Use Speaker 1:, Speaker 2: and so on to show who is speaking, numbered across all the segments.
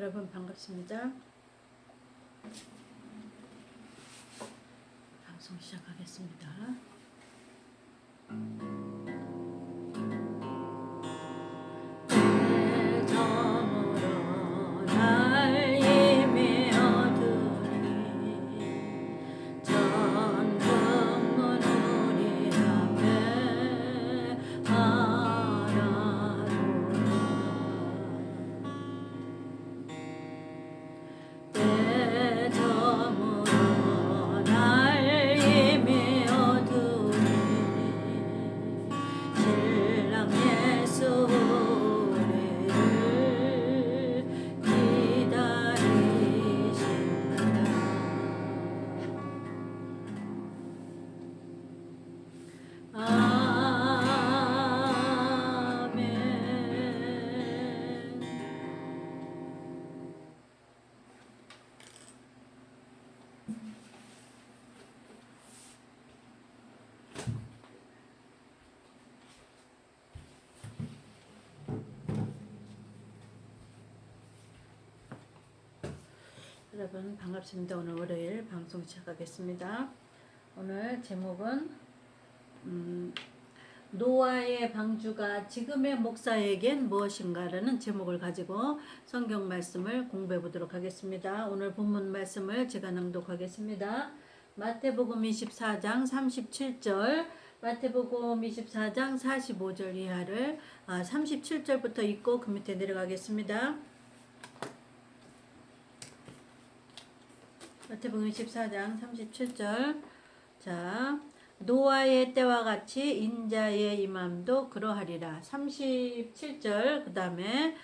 Speaker 1: 여러분 반갑습니다. 방송 시작하겠습니다. 점으로 날 이미 어두니 전북문 우리 앞에 알아보라. 내 점으로 날 이미 어두니 신랑 예수 우리를 기다리신다. 아멘. 여러분 반갑습니다. 오늘 월요일 방송 시작하겠습니다. 오늘 제목은 노아의 방주가 지금의 목사에겐 무엇인가라는 제목을 가지고 성경 말씀을 공부해 보도록 하겠습니다. 오늘 본문 말씀을 제가 낭독하겠습니다. 마태복음 24장 37절, 마태복음 24장 45절 이하를 37절부터 읽고 그 밑에 내려가겠습니다. 마태복음 14장 37절. 자, 노아의 때와 같이 인자의 임함도 그러하리라. 37절 그 다음에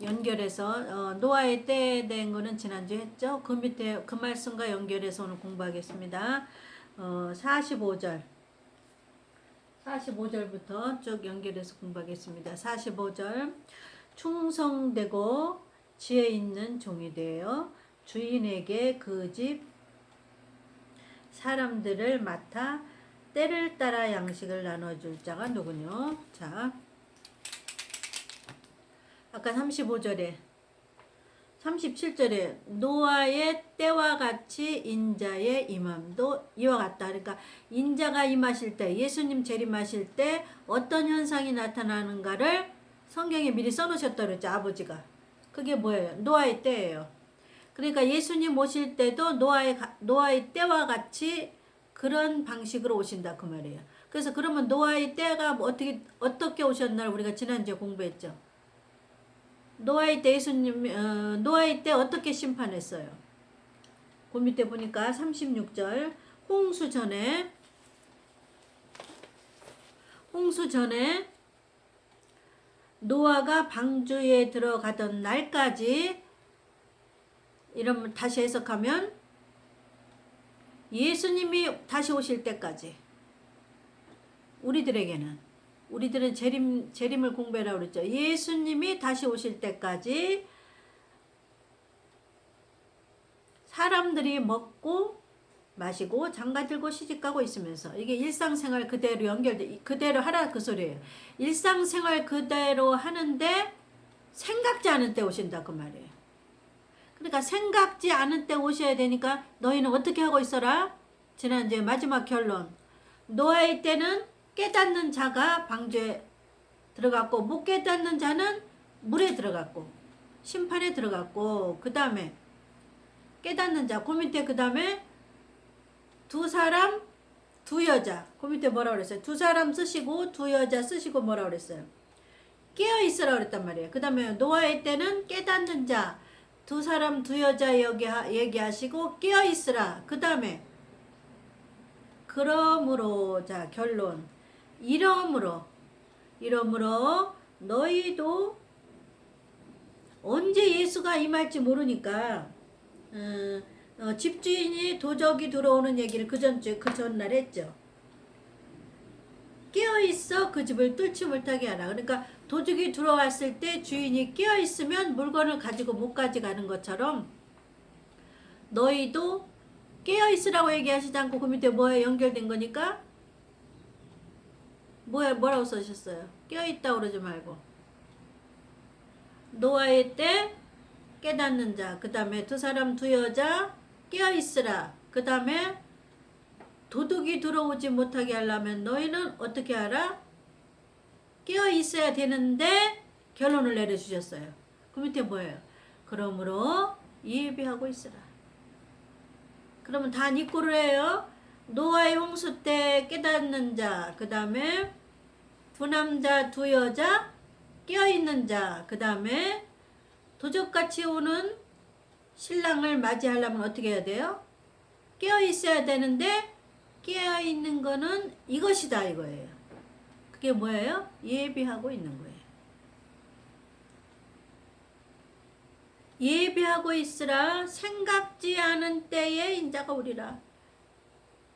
Speaker 1: 연결해서 노아의 때에 대한 거는 지난주에 했죠. 그 밑에 그 말씀과 연결해서 오늘 공부하겠습니다. 45절부터 쭉 연결해서 공부하겠습니다. 45절. 충성되고 지혜 있는 종이 되어 주인에게 그 집 사람들을 맡아 때를 따라 양식을 나눠줄 자가 누구뇨? 자, 아까 35절에 37절에 노아의 때와 같이 인자의 임함도 이와 같다. 그러니까 인자가 임하실 때, 예수님 재림하실 때 어떤 현상이 나타나는가를 성경에 미리 써놓으셨다 그랬죠. 아버지가. 그게 뭐예요? 노아의 때예요. 그러니까 예수님 오실 때도 노아의 때와 같이 그런 방식으로 오신다 그 말이에요. 그래서 그러면 노아의 때가 어떻게 오셨나를 우리가 지난주에 공부했죠. 노아의 때 노아의 때 어떻게 심판했어요? 그 밑에 보니까 36절 홍수 전에 노아가 방주에 들어가던 날까지, 이러면 다시 해석하면 예수님이 다시 오실 때까지, 우리들은 재림을 공부하라고 그랬죠. 예수님이 다시 오실 때까지 사람들이 먹고 마시고 장가들고 시집가고 있으면서, 이게 일상생활 그대로 그대로 하라 그 소리예요. 일상생활 그대로 하는데 생각지 않은 때 오신다 그 말이에요. 그러니까 생각지 않은 때 오셔야 되니까 너희는 어떻게 하고 있어라? 지난주에 마지막 결론. 노아의 때는 깨닫는 자가 방주에 들어갔고 못 깨닫는 자는 물에 들어갔고 심판에 들어갔고, 그 다음에 깨닫는 자, 그 밑에 그 다음에 두 사람 두 여자, 그 밑에 뭐라 그랬어요? 두 사람 쓰시고 두 여자 쓰시고 뭐라 그랬어요? 깨어 있으라 그랬단 말이에요. 그 다음에 노아의 때는 깨닫는 자, 두 사람 두 여자 얘기하시고 깨어 있으라. 그 다음에 그러므로, 자 결론, 이러므로 너희도 언제 예수가 임할지 모르니까 집주인이 도적이 들어오는 얘기를 그 전날 했죠. 깨어있어 그 집을 뚫지 못하게 하라. 그러니까 도둑이 들어왔을 때 주인이 깨어있으면 물건을 가지고 못 가져가는 것처럼 너희도 깨어있으라고 얘기하시지 않고 그 밑에 뭐에 연결된 거니까 뭐라고 써주셨어요? 깨어있다고 그러지 말고 노아의 때 깨닫는 자, 그 다음에 두 사람 두 여자 깨어있으라. 그 다음에 도둑이 들어오지 못하게 하려면 너희는 어떻게 하라? 깨어있어야 되는데 결론을 내려주셨어요. 그 밑에 뭐예요? 그러므로 예비하고 있으라. 그러면 다 니꼬를 해요. 노아의 홍수 때 깨닫는 자, 그 다음에 두 남자 두 여자 깨어있는 자, 그 다음에 도적같이 오는 신랑을 맞이하려면 어떻게 해야 돼요? 깨어있어야 되는데 깨어있는 거는 이것이다 이거예요. 그게 뭐예요? 예비하고 있는 거예요. 예비하고 있으라. 생각지 않은 때에 인자가 오리라.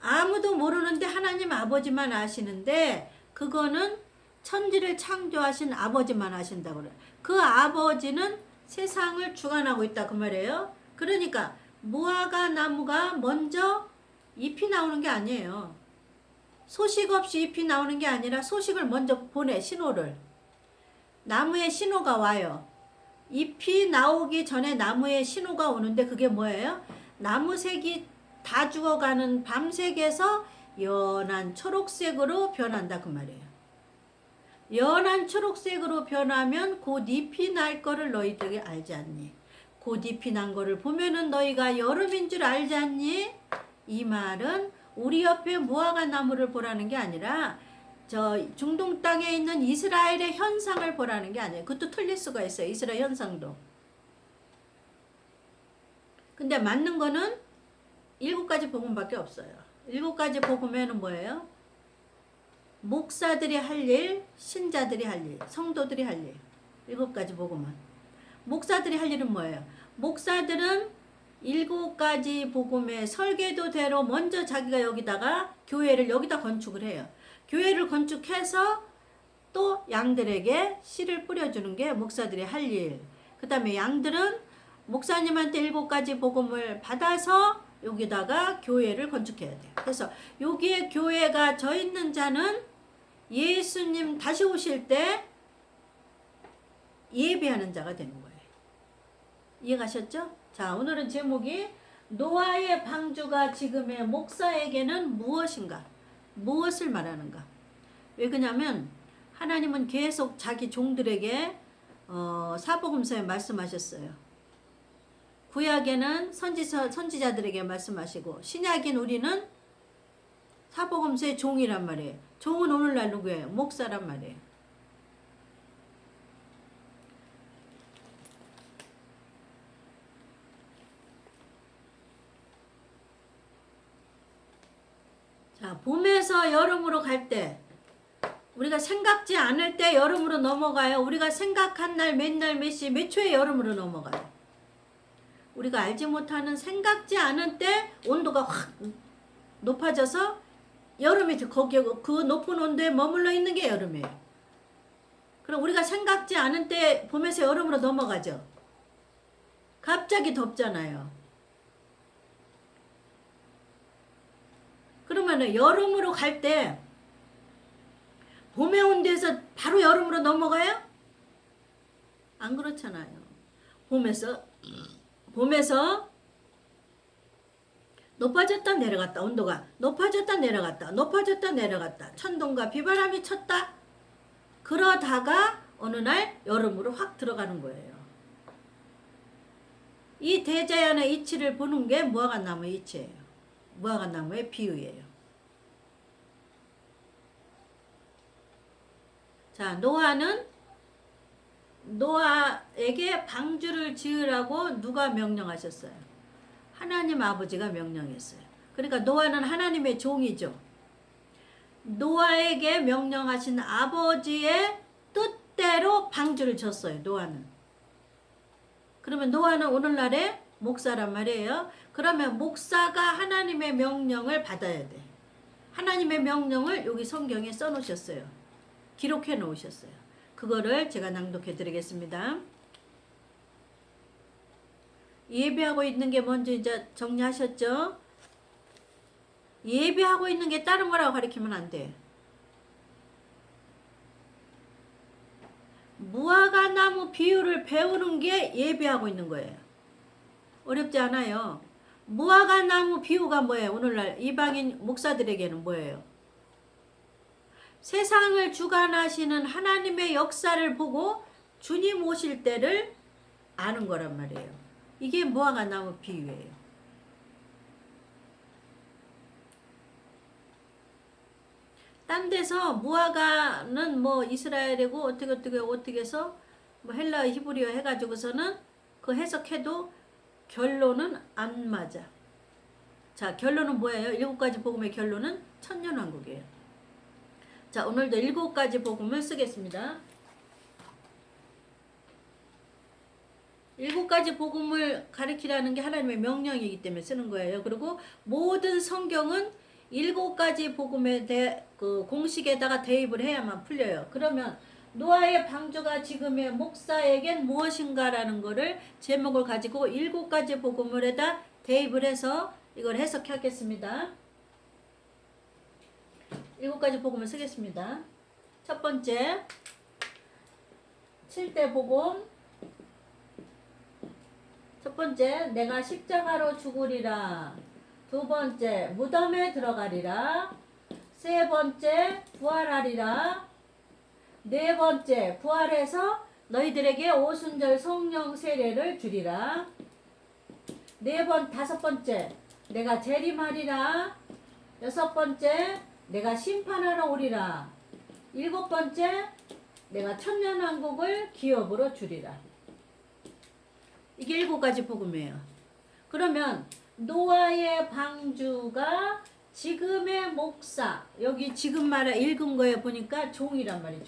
Speaker 1: 아무도 모르는데 하나님 아버지만 아시는데 그거는 천지를 창조하신 아버지만 아신다고 그래요. 그 아버지는 세상을 주관하고 있다 그 말이에요. 그러니까 무화과 나무가 먼저 잎이 나오는 게 아니에요. 소식 없이 잎이 나오는 게 아니라 소식을 먼저 보내, 신호를. 나무에 신호가 와요. 잎이 나오기 전에 나무에 신호가 오는데 그게 뭐예요? 나무색이 다 죽어가는 밤색에서 연한 초록색으로 변한다 그 말이에요. 연한 초록색으로 변하면 곧 잎이 날 거를 너희들이 알지 않니? 곧 잎이 난 거를 보면은 너희가 여름인 줄 알지 않니? 이 말은 우리 옆에 무화과 나무를 보라는 게 아니라 저 중동 땅에 있는 이스라엘의 현상을 보라는 게 아니에요. 그것도 틀릴 수가 있어요. 이스라엘 현상도. 근데 맞는 거는 7가지 복음밖에 없어요. 7가지 복음에는 뭐예요? 목사들이 할 일, 신자들이 할 일, 성도들이 할 일. 7가지 복음은. 목사들이 할 일은 뭐예요? 목사들은 7가지 복음의 설계도대로 먼저 자기가 여기다가 교회를 여기다 건축을 해요. 교회를 건축해서 또 양들에게 씨를 뿌려주는 게 목사들이 할 일. 그 다음에 양들은 목사님한테 7가지 복음을 받아서 여기다가 교회를 건축해야 돼요. 그래서 여기에 교회가 져 있는 자는 예수님 다시 오실 때 예배하는 자가 되는 거예요. 이해가셨죠? 자, 오늘은 제목이 노아의 방주가 지금의 목사에게는 무엇인가? 무엇을 말하는가? 왜 그러냐면 하나님은 계속 자기 종들에게 사복음서에 말씀하셨어요. 구약에는 선지자들에게 말씀하시고 신약인 우리는 사복음서의 종이란 말이에요. 종은 오늘날 누구예요? 목사란 말이에요. 자, 봄에서 여름으로 갈 때 우리가 생각지 않을 때 여름으로 넘어가요. 우리가 생각한 날 몇 날 몇 시 몇 초에 여름으로 넘어가요. 우리가 알지 못하는 생각지 않은 때 온도가 확 높아져서 여름이 거기에 그 높은 온도에 머물러 있는 게 여름이에요. 그럼 우리가 생각지 않은 때 봄에서 여름으로 넘어가죠. 갑자기 덥잖아요. 그러면 여름으로 갈 때 봄에 온 데서 바로 여름으로 넘어가요? 안 그렇잖아요. 봄에서 높아졌다 내려갔다. 온도가 높아졌다 내려갔다. 높아졌다 내려갔다. 천둥과 비바람이 쳤다. 그러다가 어느 날 여름으로 확 들어가는 거예요. 이 대자연의 이치를 보는 게 무화과나무의 이치예요. 무화과나무의 비유예요. 자, 노아에게 방주를 지으라고 누가 명령하셨어요? 하나님 아버지가 명령했어요. 그러니까 노아는 하나님의 종이죠. 노아에게 명령하신 아버지의 뜻대로 방주를 졌어요. 노아는. 그러면 노아는 오늘날의 목사란 말이에요. 그러면 목사가 하나님의 명령을 받아야 돼. 하나님의 명령을 여기 성경에 써놓으셨어요. 기록해 놓으셨어요. 그거를 제가 낭독해 드리겠습니다. 예배하고 있는 게 먼저 이제 정리하셨죠? 예배하고 있는 게 다른 거라고 가리키면 안 돼. 무화과 무화과나무 비유를 배우는 게 예배하고 있는 거예요. 어렵지 않아요. 무화과나무 비유가 뭐예요? 오늘날 이방인 목사들에게는 뭐예요? 세상을 주관하시는 하나님의 역사를 보고 주님 오실 때를 아는 거란 말이에요. 이게 무화과나무 비유예요. 딴 데서 무화과는 뭐 이스라엘이고 어떻게 해서 뭐 헬라 히브리어 해가지고서는 그 해석해도 결론은 안 맞아. 자, 결론은 뭐예요? 7가지 복음의 결론은 천년왕국이에요. 자, 오늘도 7가지 복음을 쓰겠습니다. 7가지 복음을 가리키라는 게 하나님의 명령이기 때문에 쓰는 거예요. 그리고 모든 성경은 7가지 복음에 그 공식에다가 대입을 해야만 풀려요. 그러면 노아의 방주가 지금의 목사에겐 무엇인가라는 거를 제목을 가지고 7가지 복음을에다 대입을 해서 이걸 해석하겠습니다. 7가지 복음을 쓰겠습니다. 첫 번째 7대 복음. 첫 번째, 내가 십자가로 죽으리라. 두 번째, 무덤에 들어가리라. 세 번째, 부활하리라. 네 번째, 부활해서 너희들에게 오순절 성령 세례를 주리라. 다섯 번째, 내가 재림하리라. 여섯 번째, 내가 심판하러 오리라. 일곱 번째, 내가 천년왕국을 기업으로 주리라. 이게 7가지 복음이에요. 그러면 노아의 방주가 지금의 목사, 여기 지금 읽은 거에 보니까 종이란 말이에요.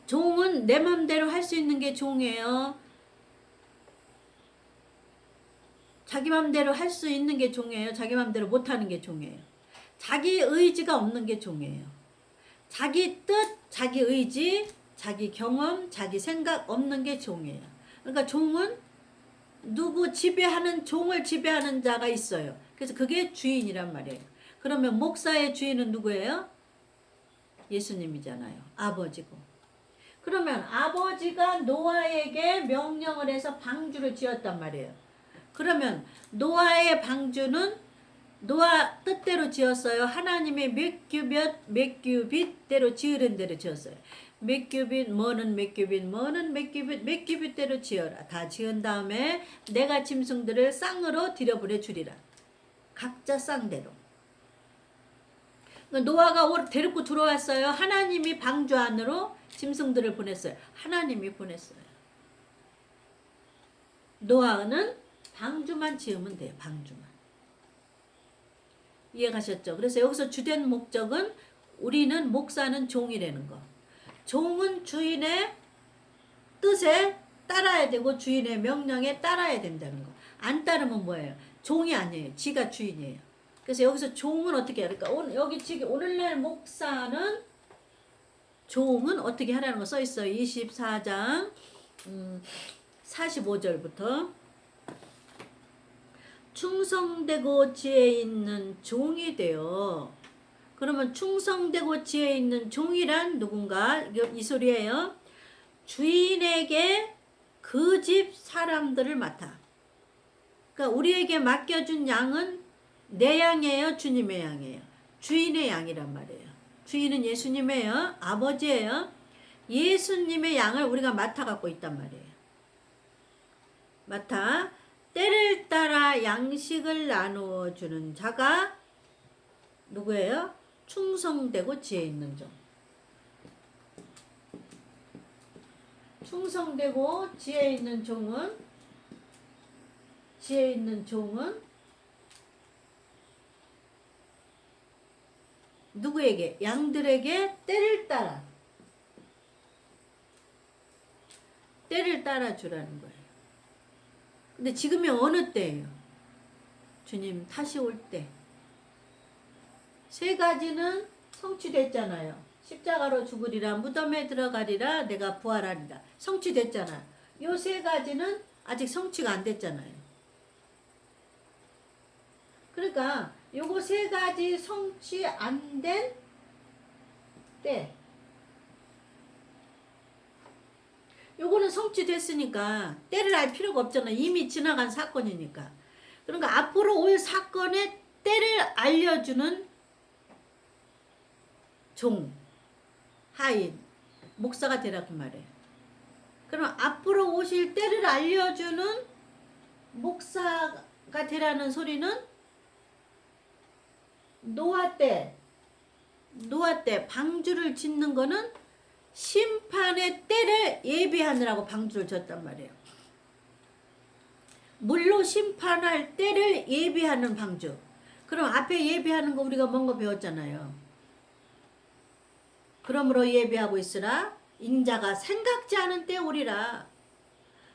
Speaker 1: 종은 내 맘대로 할 수 있는 게 종이에요. 자기 맘대로 할 수 있는 게 종이에요. 자기 맘대로 못하는 게 종이에요. 자기 의지가 없는 게 종이에요. 자기 뜻, 자기 의지, 자기 경험, 자기 생각 없는 게 종이에요. 그러니까 종은 종을 지배하는 자가 있어요. 그래서 그게 주인이란 말이에요. 그러면 목사의 주인은 누구예요? 예수님이잖아요. 아버지고. 그러면 아버지가 노아에게 명령을 해서 방주를 지었단 말이에요. 그러면 노아의 방주는 노아 뜻대로 지었어요. 하나님의 몇 규빗대로 지으는 대로 지었어요. 몇 규빗 뭐는 몇 규빗대로 지어라. 다 지은 다음에 내가 짐승들을 쌍으로 들여보내 주리라. 각자 쌍대로. 노아가 데리고 들어왔어요. 하나님이 방주 안으로 짐승들을 보냈어요. 하나님이 보냈어요. 노아는 방주만 지으면 돼요. 방주만. 이해가셨죠? 그래서 여기서 주된 목적은 우리는 목사는 종이라는 거. 종은 주인의 뜻에 따라야 되고 주인의 명령에 따라야 된다는 거. 안 따르면 뭐예요? 종이 아니에요. 지가 주인이에요. 그래서 여기서 종은 어떻게 해야 될까? 여기 지금 오늘날 목사는 종은 어떻게 하라는 거 써 있어요. 24장 45절부터 충성되고 지혜 있는 종이 되어. 그러면 충성되고 지혜 있는 종이란 누군가? 이 소리예요. 주인에게 그 집 사람들을 맡아. 그러니까 우리에게 맡겨준 양은 내 양이에요? 주님의 양이에요? 주인의 양이란 말이에요. 주인은 예수님이에요. 아버지예요. 예수님의 양을 우리가 맡아 갖고 있단 말이에요. 맡아 때를 따라 양식을 나누어 주는 자가 누구예요? 충성되고 지혜 있는 종. 충성되고 지혜 있는 종은 누구에게? 양들에게 때를 따라 주라는 거예요. 근데 지금이 어느 때예요? 주님 다시 올 때. 3가지는 성취됐잖아요. 십자가로 죽으리라, 무덤에 들어가리라, 내가 부활하리라. 성취됐잖아. 요 3가지는 아직 성취가 안 됐잖아요. 그러니까 요거 3가지 성취 안 된 때, 요거는 성취됐으니까 때를 알 필요가 없잖아. 이미 지나간 사건이니까. 그러니까 앞으로 올 사건의 때를 알려주는 종, 하인, 목사가 되라 그 말이에요. 그럼 앞으로 오실 때를 알려주는 목사가 되라는 소리는 노아 때 방주를 짓는 거는 심판의 때를 예비하느라고 방주를 졌단 말이에요. 물로 심판할 때를 예비하는 방주. 그럼 앞에 예비하는 거 우리가 뭔가 배웠잖아요. 그러므로 예비하고 있으라 인자가 생각지 않은 때에 오리라.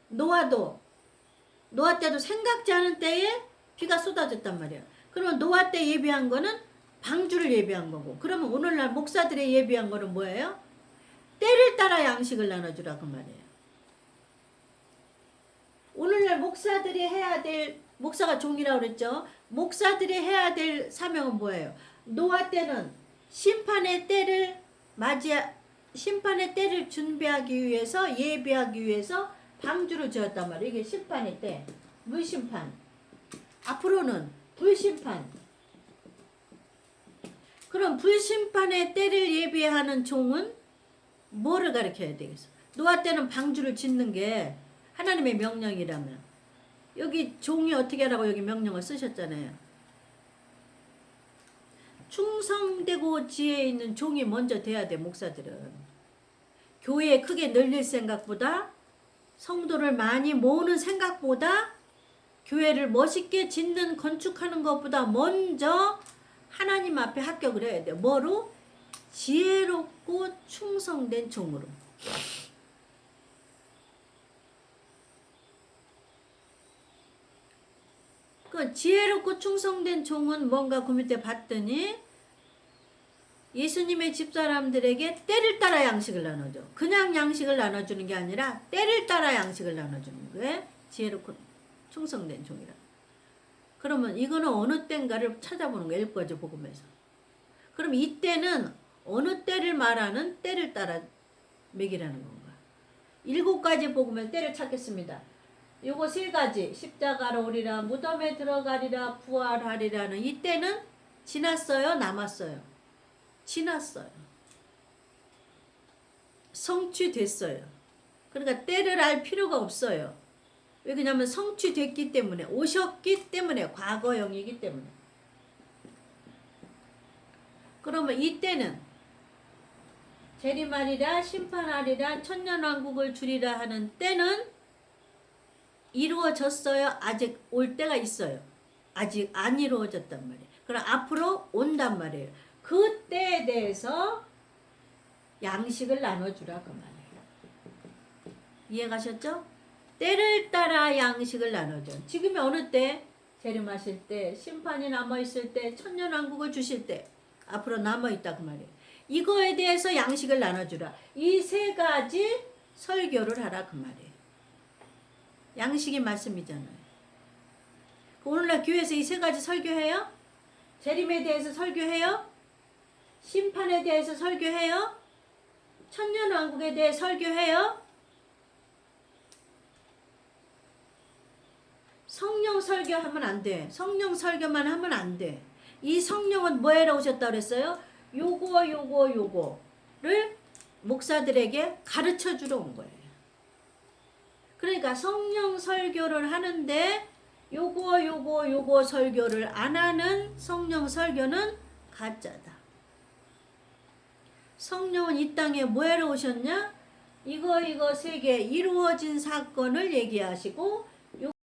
Speaker 1: 노아 때도 생각지 않은 때에 비가 쏟아졌단 말이에요. 그러면 노아 때 예비한 거는 방주를 예비한 거고, 그러면 오늘날 목사들의 예비한 거는 뭐예요? 때를 따라 양식을 나눠주라 그 말이에요. 오늘날 목사들이 해야 될, 목사가 종이라고 그랬죠. 목사들이 해야 될 사명은 뭐예요? 노아 때는 심판의 때를 준비하기 위해서, 예비하기 위해서 방주를 지었단 말이에요. 이게 심판의 때, 물심판. 앞으로는 불심판. 그럼 불심판의 때를 예비하는 종은 뭐를 가르쳐야 되겠어? 노아 때는 방주를 짓는 게 하나님의 명령이라면, 여기 종이 어떻게 하라고 여기 명령을 쓰셨잖아요. 충성되고 지혜 있는 종이 먼저 돼야 돼. 목사들은 교회 크게 늘릴 생각보다, 성도를 많이 모으는 생각보다, 교회를 멋있게 짓는 건축하는 것보다 먼저 하나님 앞에 합격을 해야 돼. 뭐로? 지혜롭고 충성된 종으로. 그 지혜롭고 충성된 종은 뭔가 그 밑에 봤더니 예수님의 집사람들에게 때를 따라 양식을 나눠줘. 그냥 양식을 나눠주는 게 아니라 때를 따라 양식을 나눠주는 거예요. 지혜롭고 충성된 종이라. 그러면 이거는 어느 때인가를 찾아보는 거예요. 일거지 복음에서. 그럼 이때는 어느 때를 말하는 때를 따라 먹이라는 건가? 7가지 복음의 때를 찾겠습니다. 요거 3가지, 십자가로 오리라, 무덤에 들어가리라, 부활하리라는 이 때는 지났어요? 남았어요? 지났어요. 성취됐어요. 그러니까 때를 알 필요가 없어요. 왜 그러냐면 성취됐기 때문에, 오셨기 때문에, 과거형이기 때문에. 그러면 이때는 재림하리라, 심판하리라, 천년왕국을 주리라 하는 때는 이루어졌어요? 아직 올 때가 있어요? 아직 안 이루어졌단 말이에요. 그럼 앞으로 온단 말이에요. 그 때에 대해서 양식을 나눠주라 그 말이에요. 이해가셨죠? 때를 따라 양식을 나눠줘. 지금이 어느 때? 재림하실 때, 심판이 남아있을 때, 천년왕국을 주실 때, 앞으로 남아있다 그 말이에요. 이거에 대해서 양식을 나눠주라. 이 3가지 설교를 하라 그 말이에요. 양식이 말씀이잖아요. 오늘날 교회에서 이 3가지 설교해요? 재림에 대해서 설교해요? 심판에 대해서 설교해요? 천년왕국에 대해 설교해요? 성령 설교하면 안 돼. 성령 설교만 하면 안 돼. 이 성령은 뭐해라 오셨다 그랬어요? 요거를 목사들에게 가르쳐 주러 온 거예요. 그러니까 성령 설교를 하는데 요거 설교를 안 하는 성령 설교는 가짜다. 성령은 이 땅에 뭐하러 오셨냐? 이거 3개 이루어진 사건을 얘기하시고